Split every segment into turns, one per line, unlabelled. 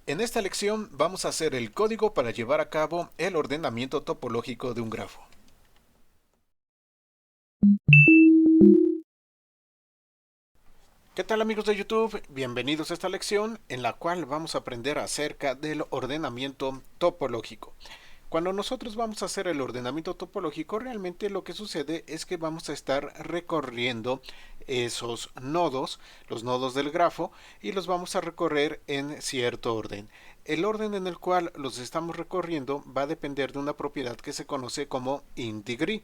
En esta lección vamos a hacer el código para llevar a cabo el ordenamiento topológico de un grafo. ¿Qué tal amigos de YouTube? Bienvenidos a esta lección en la cual vamos a aprender acerca del ordenamiento topológico. Cuando nosotros vamos a hacer el ordenamiento topológico, realmente lo que sucede es que vamos a estar recorriendo esos nodos, los nodos del grafo, y los vamos a recorrer en cierto orden. El orden en el cual los estamos recorriendo va a depender de una propiedad que se conoce como InDegree.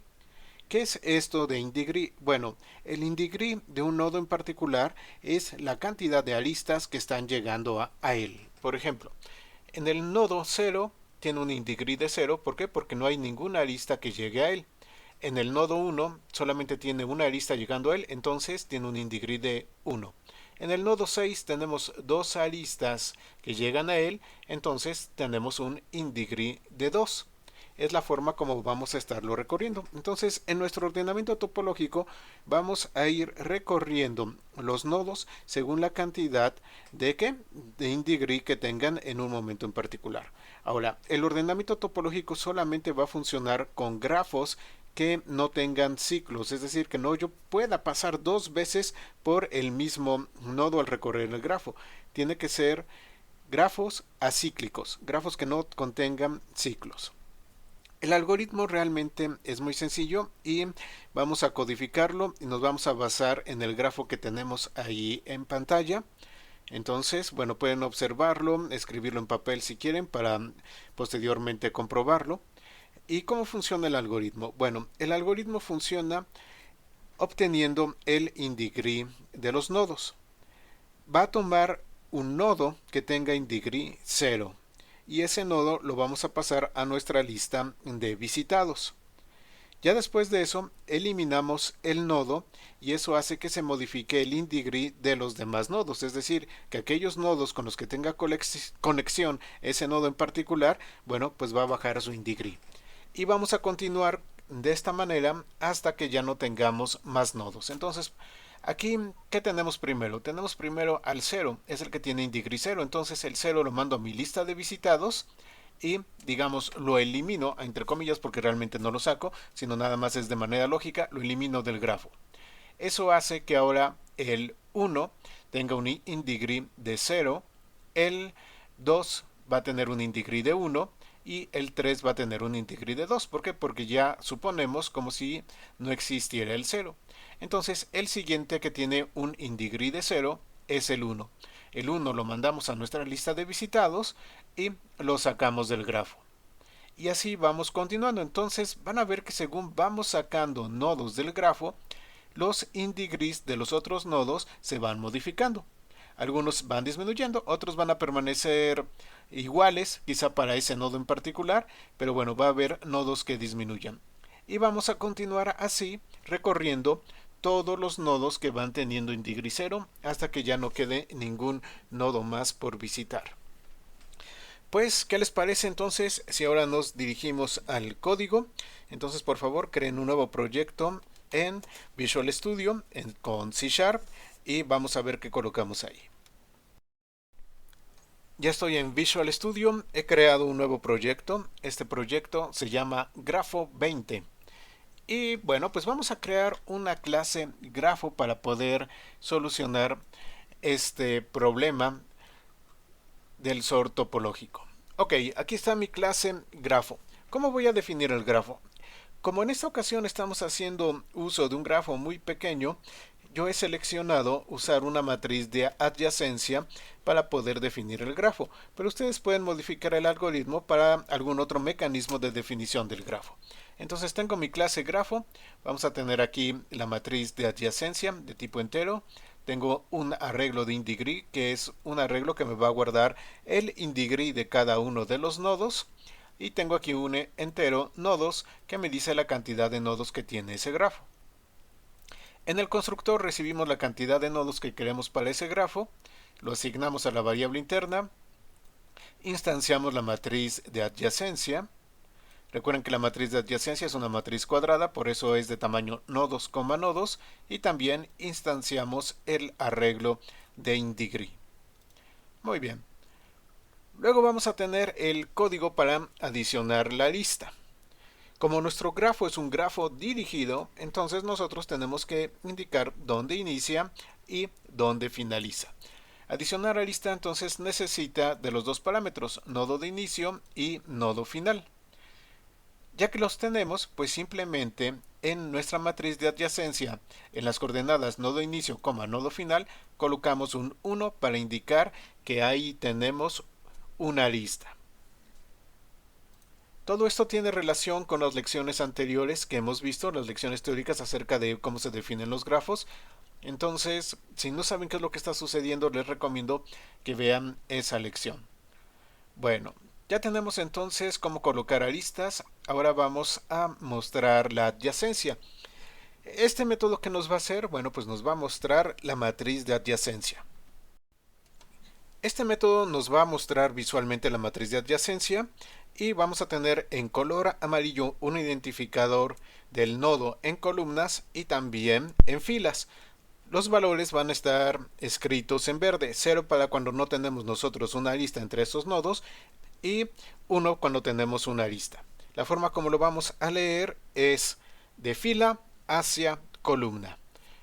¿Qué es esto de InDegree? Bueno, el InDegree de un nodo en particular es la cantidad de aristas que están llegando a él. Por ejemplo, en el nodo 0 tiene un InDegree de 0. ¿Por qué? Porque no hay ninguna arista que llegue a él. En el nodo 1 solamente tiene una arista llegando a él, entonces tiene un InDegree de 1. En el nodo 6 tenemos dos aristas que llegan a él, entonces tenemos un InDegree de 2. Es la forma como vamos a estarlo recorriendo. Entonces, en nuestro ordenamiento topológico vamos a ir recorriendo los nodos según la cantidad de InDegree que tengan en un momento en particular. Ahora, el ordenamiento topológico solamente va a funcionar con grafos que no tengan ciclos, es decir, que no yo pueda pasar dos veces por el mismo nodo al recorrer el grafo. Tiene que ser grafos acíclicos, grafos que no contengan ciclos. El algoritmo realmente es muy sencillo y vamos a codificarlo y nos vamos a basar en el grafo que tenemos ahí en pantalla. Entonces, bueno, pueden observarlo, escribirlo en papel si quieren para posteriormente comprobarlo. ¿Y cómo funciona el algoritmo? Bueno, el algoritmo funciona obteniendo el InDegree de los nodos. Va a tomar un nodo que tenga InDegree 0 y ese nodo lo vamos a pasar a nuestra lista de visitados. Ya después de eso eliminamos el nodo y eso hace que se modifique el InDegree de los demás nodos, es decir, que aquellos nodos con los que tenga conexión ese nodo en particular, bueno, pues va a bajar su InDegree. Y vamos a continuar de esta manera hasta que ya no tengamos más nodos. Entonces, aquí, ¿qué tenemos primero? Tenemos primero al 0, es el que tiene InDegree 0, entonces el 0 lo mando a mi lista de visitados y, digamos, lo elimino, entre comillas, porque realmente no lo saco, sino nada más es de manera lógica, lo elimino del grafo. Eso hace que ahora el 1 tenga un InDegree de 0, el 2 va a tener un InDegree de 1 y el 3 va a tener un InDegree de 2. ¿Por qué? Porque ya suponemos como si no existiera el 0. Entonces el siguiente que tiene un InDegree de 0 es el 1. El 1 lo mandamos a nuestra lista de visitados y lo sacamos del grafo. Y así vamos continuando. Entonces van a ver que según vamos sacando nodos del grafo, los InDegrees de los otros nodos se van modificando. Algunos van disminuyendo, otros van a permanecer iguales, quizá para ese nodo en particular, pero bueno, va a haber nodos que disminuyan. Y vamos a continuar así, recorriendo todos los nodos que van teniendo InDegree 0 hasta que ya no quede ningún nodo más por visitar. Pues, ¿qué les parece entonces si ahora nos dirigimos al código? Entonces, por favor, creen un nuevo proyecto en Visual Studio con C# y vamos a ver qué colocamos ahí. Ya estoy en Visual Studio, he creado un nuevo proyecto. Este proyecto se llama Grafo 20. Y bueno, pues vamos a crear una clase grafo para poder solucionar este problema del SOR topológico. Ok, aquí está mi clase grafo. ¿Cómo voy a definir el grafo? Como en esta ocasión estamos haciendo uso de un grafo muy pequeño, yo he seleccionado usar una matriz de adyacencia para poder definir el grafo, pero ustedes pueden modificar el algoritmo para algún otro mecanismo de definición del grafo. Entonces tengo mi clase grafo, vamos a tener aquí la matriz de adyacencia de tipo entero, tengo un arreglo de InDegree, que es un arreglo que me va a guardar el InDegree de cada uno de los nodos, y tengo aquí un entero nodos que me dice la cantidad de nodos que tiene ese grafo. En el constructor recibimos la cantidad de nodos que queremos para ese grafo, lo asignamos a la variable interna, instanciamos la matriz de adyacencia. Recuerden que la matriz de adyacencia es una matriz cuadrada, por eso es de tamaño nodos, nodos, y también instanciamos el arreglo de InDegree. Muy bien. Luego vamos a tener el código para adicionar la lista. Como nuestro grafo es un grafo dirigido, entonces nosotros tenemos que indicar dónde inicia y dónde finaliza. Adicionar a lista entonces necesita de los dos parámetros, nodo de inicio y nodo final. Ya que los tenemos, pues simplemente en nuestra matriz de adyacencia, en las coordenadas nodo inicio, nodo final, colocamos un 1 para indicar que ahí tenemos una lista. Todo esto tiene relación con las lecciones anteriores que hemos visto, las lecciones teóricas acerca de cómo se definen los grafos. Entonces, si no saben qué es lo que está sucediendo, les recomiendo que vean esa lección. Bueno, ya tenemos entonces cómo colocar aristas. Ahora vamos a mostrar la adyacencia. Este método que nos va a hacer, bueno, pues nos va a mostrar la matriz de adyacencia. Este método nos va a mostrar visualmente la matriz de adyacencia y vamos a tener en color amarillo un identificador del nodo en columnas y también en filas. Los valores van a estar escritos en verde, 0 para cuando no tenemos nosotros una arista entre esos nodos y 1 cuando tenemos una arista. La forma como lo vamos a leer es de fila hacia columna.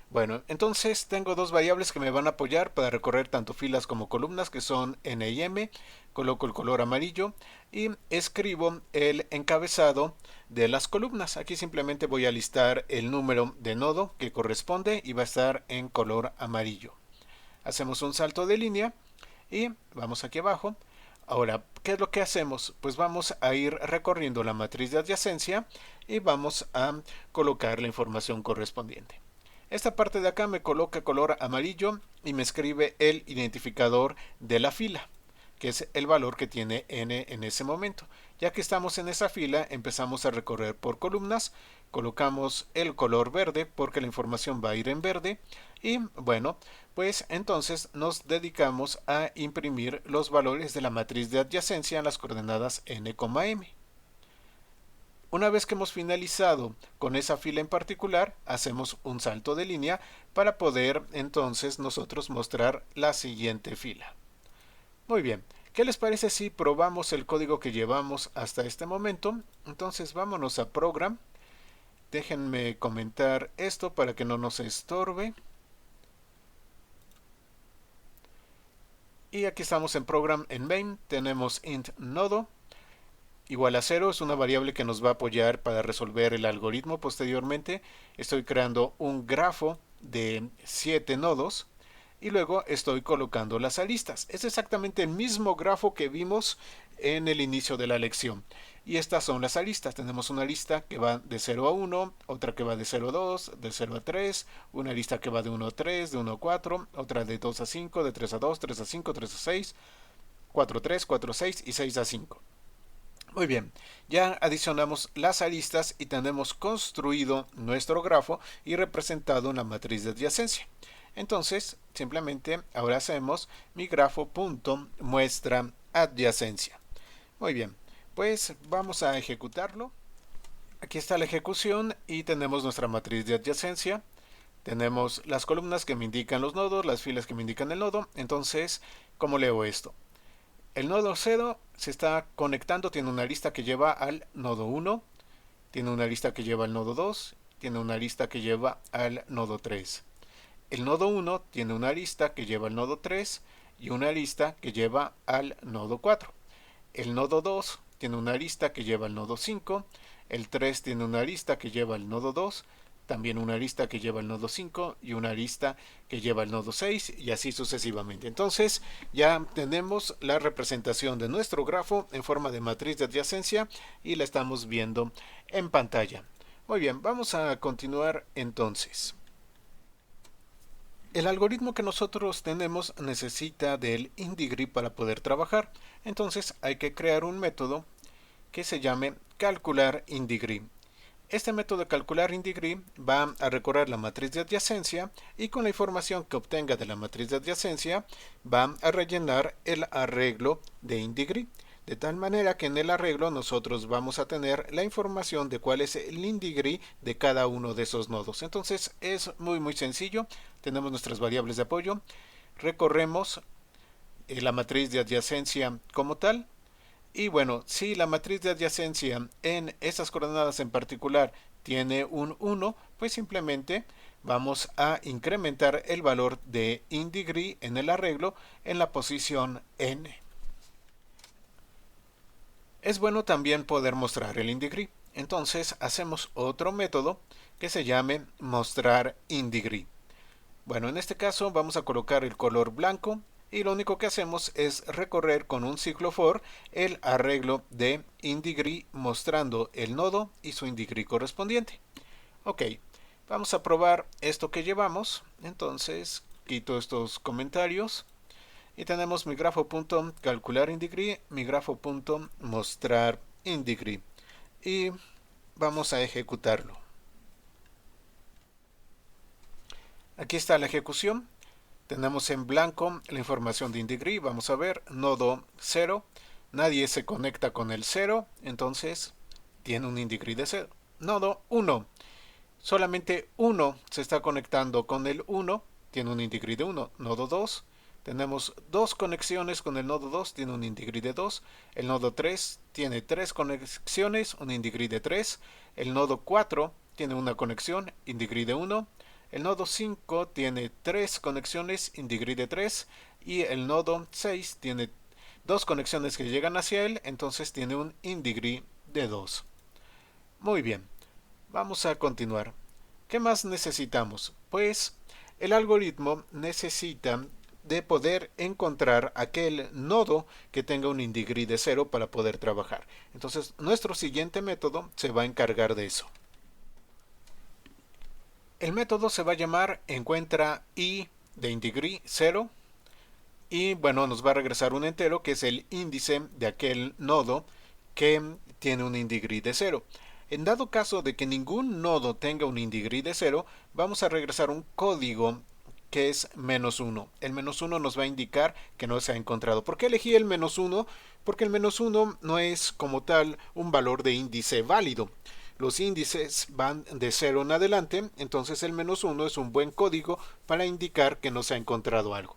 Bueno, entonces tengo dos variables que me van a apoyar para recorrer tanto filas como columnas, que son n y m. Coloco el color amarillo y escribo el encabezado de las columnas. Aquí simplemente voy a listar el número de nodo que corresponde y va a estar en color amarillo. Hacemos un salto de línea y vamos aquí abajo. Ahora, ¿qué es lo que hacemos? Pues vamos a ir recorriendo la matriz de adyacencia y vamos a colocar la información correspondiente. Esta parte de acá me coloca color amarillo y me escribe el identificador de la fila, que es el valor que tiene n en ese momento. Ya que estamos en esa fila, empezamos a recorrer por columnas, colocamos el color verde porque la información va a ir en verde y bueno, pues entonces nos dedicamos a imprimir los valores de la matriz de adyacencia en las coordenadas n, m. Una vez que hemos finalizado con esa fila en particular, hacemos un salto de línea para poder entonces nosotros mostrar la siguiente fila. Muy bien, ¿qué les parece si probamos el código que llevamos hasta este momento? Entonces vámonos a Program. Déjenme comentar esto para que no nos estorbe. Y aquí estamos en Program, en Main, tenemos int nodo igual a 0, es una variable que nos va a apoyar para resolver el algoritmo posteriormente. Estoy creando un grafo de 7 nodos y luego estoy colocando las aristas. Es exactamente el mismo grafo que vimos en el inicio de la lección. Y estas son las aristas. Tenemos una arista que va de 0 a 1, otra que va de 0 a 2, de 0 a 3, una arista que va de 1 a 3, de 1 a 4, otra de 2 a 5, de 3 a 2, 3 a 5, 3 a 6, 4 a 3, 4 a 6 y 6 a 5. Muy bien, ya adicionamos las aristas y tenemos construido nuestro grafo y representado en la matriz de adyacencia. Entonces, simplemente ahora hacemos mi grafo.muestra adyacencia. Muy bien, pues vamos a ejecutarlo. Aquí está la ejecución y tenemos nuestra matriz de adyacencia. Tenemos las columnas que me indican los nodos, las filas que me indican el nodo. Entonces, ¿cómo leo esto? El nodo 0 se está conectando, tiene una lista que lleva al nodo 1, tiene una lista que lleva al nodo 2, tiene una lista que lleva al nodo 3. El nodo 1 tiene una lista que lleva al nodo 3 y una lista que lleva al nodo 4. El nodo 2 tiene una lista que lleva al nodo 5, el 3 tiene una lista que lleva al nodo 2, también una lista que lleva al nodo 5 y una lista que lleva al nodo 6 y así sucesivamente. Entonces ya tenemos la representación de nuestro grafo en forma de matriz de adyacencia y la estamos viendo en pantalla. Muy bien, vamos a continuar entonces. El algoritmo que nosotros tenemos necesita del INDIGRI para poder trabajar. Entonces hay que crear un método que se llame calcular INDIGRI. Este método de calcular INDIGRI va a recorrer la matriz de adyacencia y con la información que obtenga de la matriz de adyacencia va a rellenar el arreglo de INDIGRI. De tal manera que en el arreglo nosotros vamos a tener la información de cuál es el INDIGRI de cada uno de esos nodos. Entonces es muy sencillo. Tenemos nuestras variables de apoyo. Recorremos la matriz de adyacencia como tal. Y bueno, si la matriz de adyacencia en estas coordenadas en particular tiene un 1, pues simplemente vamos a incrementar el valor de InDegree en el arreglo en la posición n. Es bueno también poder mostrar el InDegree. Entonces hacemos otro método que se llame mostrar InDegree. Bueno, en este caso vamos a colocar el color blanco y lo único que hacemos es recorrer con un ciclo for el arreglo de InDegree mostrando el nodo y su InDegree correspondiente. Ok, vamos a probar esto que llevamos. Entonces quito estos comentarios y tenemos mi grafo.calcular InDegree, mi grafo.mostrar InDegree y vamos a ejecutarlo. Aquí está la ejecución. Tenemos en blanco la información de InDegree. Vamos a ver, nodo 0. Nadie se conecta con el 0, entonces tiene un InDegree de 0. Nodo 1. Solamente 1 se está conectando con el 1, tiene un InDegree de 1. Nodo 2. Tenemos 2 conexiones con el nodo 2, tiene un InDegree de 2. El nodo 3 tiene 3 conexiones, un InDegree de 3. El nodo 4 tiene una conexión, InDegree de 1. El nodo 5 tiene 3 conexiones, InDegree de 3, y el nodo 6 tiene 2 conexiones que llegan hacia él, entonces tiene un InDegree de 2. Muy bien, vamos a continuar. ¿Qué más necesitamos? Pues el algoritmo necesita de poder encontrar aquel nodo que tenga un InDegree de 0 para poder trabajar. Entonces nuestro siguiente método se va a encargar de eso. El método se va a llamar encuentra i de InDegree 0 y bueno, nos va a regresar un entero que es el índice de aquel nodo que tiene un InDegree de 0. En dado caso de que ningún nodo tenga un InDegree de 0, vamos a regresar un código que es -1. El -1 nos va a indicar que no se ha encontrado. ¿Por qué elegí el -1? Porque el -1 no es como tal un valor de índice válido. Los índices van de 0 en adelante, entonces el -1 es un buen código para indicar que no se ha encontrado algo.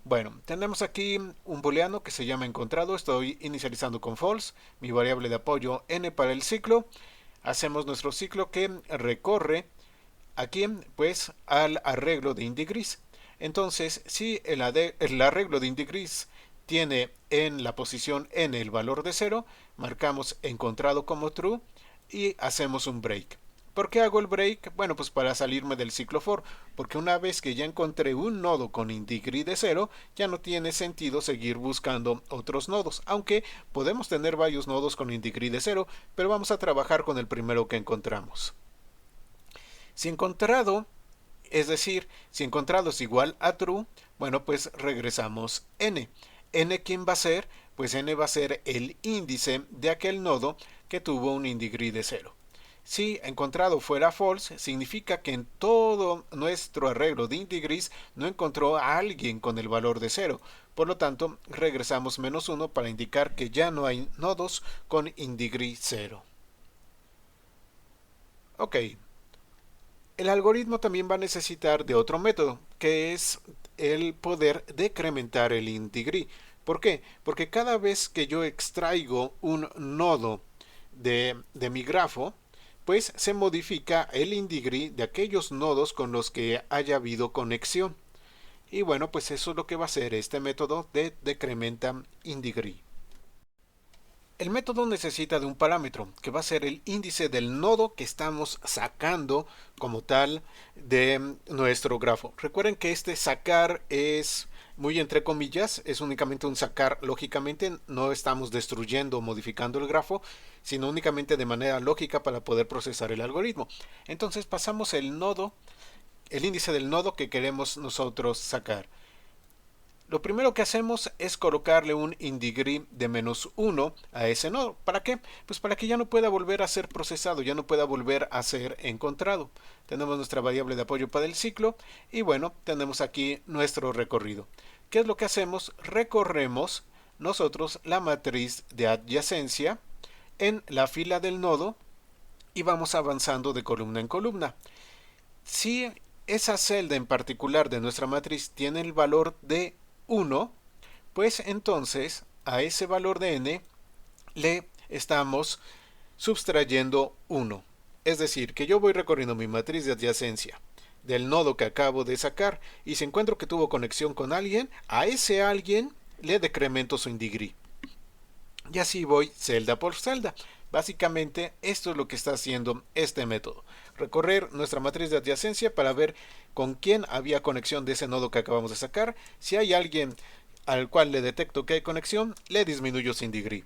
Bueno, tenemos aquí un booleano que se llama encontrado, estoy inicializando con false, mi variable de apoyo n para el ciclo, hacemos nuestro ciclo que recorre aquí pues al arreglo de InDegree. Entonces, si el arreglo de InDegree tiene en la posición n el valor de 0, marcamos encontrado como true y hacemos un break. ¿Por qué hago el break? Bueno, pues para salirme del ciclo for, porque una vez que ya encontré un nodo con InDegree de 0, ya no tiene sentido seguir buscando otros nodos, aunque podemos tener varios nodos con InDegree de 0, pero vamos a trabajar con el primero que encontramos. Si encontrado, es decir, si encontrado es igual a true, bueno, pues regresamos n. ¿N quién va a ser? Pues n va a ser el índice de aquel nodo que tuvo un InDegree de 0. Si encontrado fuera false, significa que en todo nuestro arreglo de InDegrees no encontró a alguien con el valor de 0. Por lo tanto, regresamos -1 para indicar que ya no hay nodos con InDegree 0. Ok. El algoritmo también va a necesitar de otro método, que es el poder decrementar el InDegree. ¿Por qué? Porque cada vez que yo extraigo un nodo de mi grafo, pues se modifica el InDegree de aquellos nodos con los que haya habido conexión. Y bueno, pues eso es lo que va a hacer este método de decrementa InDegree. El método necesita de un parámetro que va a ser el índice del nodo que estamos sacando como tal de nuestro grafo. Recuerden que este sacar es muy entre comillas, es únicamente un sacar. Lógicamente no estamos destruyendo o modificando el grafo, sino únicamente de manera lógica para poder procesar el algoritmo. Entonces pasamos el nodo, el índice del nodo que queremos nosotros sacar. Lo primero que hacemos es colocarle un InDegree de -1 a ese nodo. ¿Para qué? Pues para que ya no pueda volver a ser procesado, ya no pueda volver a ser encontrado. Tenemos nuestra variable de apoyo para el ciclo y bueno, tenemos aquí nuestro recorrido. ¿Qué es lo que hacemos? Recorremos nosotros la matriz de adyacencia en la fila del nodo y vamos avanzando de columna en columna. Si esa celda en particular de nuestra matriz tiene el valor de 1, Pues entonces a ese valor de n le estamos subtrayendo 1. Es decir, que yo voy recorriendo mi matriz de adyacencia del nodo que acabo de sacar y si encuentro que tuvo conexión con alguien, a ese alguien le decremento su indegree. Y así voy celda por celda. Básicamente esto es lo que está haciendo este método. Recorrer nuestra matriz de adyacencia para ver con quién había conexión de ese nodo que acabamos de sacar. Si hay alguien al cual le detecto que hay conexión, le disminuyo sin degree.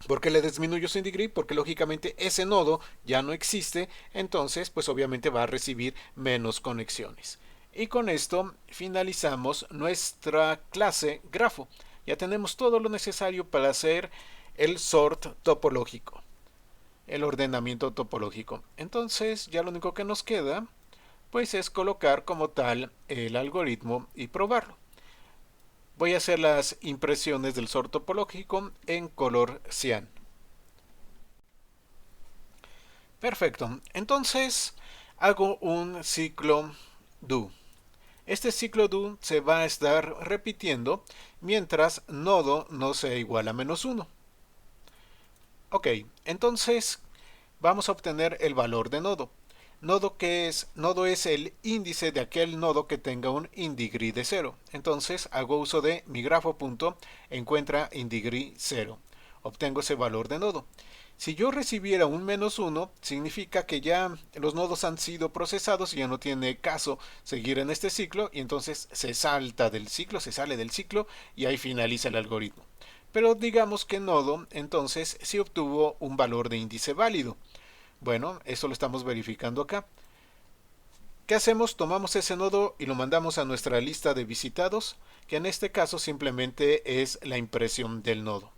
¿Por qué le disminuyo sin degree? Porque lógicamente ese nodo ya no existe, entonces pues obviamente va a recibir menos conexiones. Y con esto finalizamos nuestra clase grafo. Ya tenemos todo lo necesario para hacer el sort topológico, el ordenamiento topológico. Entonces ya lo único que nos queda pues es colocar como tal el algoritmo y probarlo. Voy a hacer las impresiones del sort topológico en color cian. Perfecto, entonces hago un ciclo do. Este ciclo do se va a estar repitiendo mientras nodo no sea igual a -1. Ok, entonces vamos a obtener el valor de nodo. Nodo es el índice de aquel nodo que tenga un indegree de 0. Entonces hago uso de mi grafo.encuentra indegree 0. Obtengo ese valor de nodo. Si yo recibiera un -1, significa que ya los nodos han sido procesados y ya no tiene caso seguir en este ciclo y entonces se salta del ciclo, se sale del ciclo y ahí finaliza el algoritmo. Pero digamos que nodo entonces sí obtuvo un valor de índice válido. Bueno, eso lo estamos verificando acá. ¿Qué hacemos? Tomamos ese nodo y lo mandamos a nuestra lista de visitados, que en este caso simplemente es la impresión del nodo.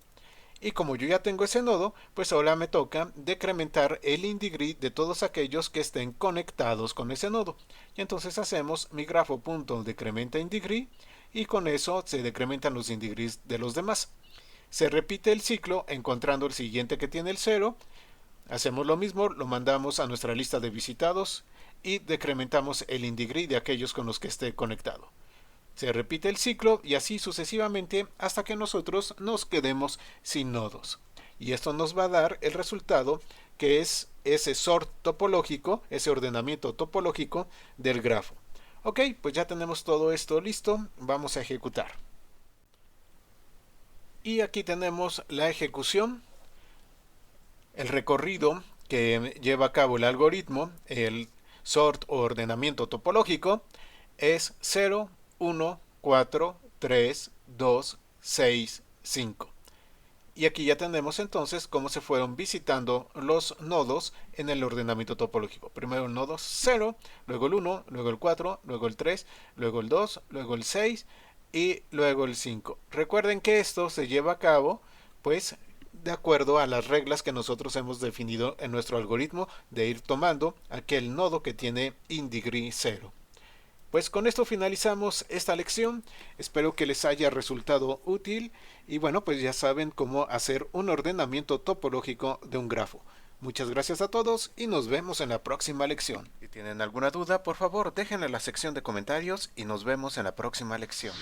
Y como yo ya tengo ese nodo, pues ahora me toca decrementar el indegree de todos aquellos que estén conectados con ese nodo. Y entonces hacemos mi grafo.decrementa indegree y con eso se decrementan los indegrees de los demás. Se repite el ciclo encontrando el siguiente que tiene el 0. Hacemos lo mismo, lo mandamos a nuestra lista de visitados y decrementamos el indegree de aquellos con los que esté conectado. Se repite el ciclo y así sucesivamente hasta que nosotros nos quedemos sin nodos. Y esto nos va a dar el resultado que es ese sort topológico, ese ordenamiento topológico del grafo. Ok, pues ya tenemos todo esto listo, vamos a ejecutar. Y aquí tenemos la ejecución, el recorrido que lleva a cabo el algoritmo, el sort o ordenamiento topológico, es 0, 1, 4, 3, 2, 6, 5. Y aquí ya tenemos entonces cómo se fueron visitando los nodos en el ordenamiento topológico. Primero el nodo 0, luego el 1, luego el 4, luego el 3, luego el 2, luego el 6 y luego el 5. Recuerden que esto se lleva a cabo pues de acuerdo a las reglas que nosotros hemos definido en nuestro algoritmo de ir tomando aquel nodo que tiene indegree 0. Pues con esto finalizamos esta lección, espero que les haya resultado útil y bueno, pues ya saben cómo hacer un ordenamiento topológico de un grafo. Muchas gracias a todos y nos vemos en la próxima lección. Si tienen alguna duda, por favor déjenla en la sección de comentarios y nos vemos en la próxima lección.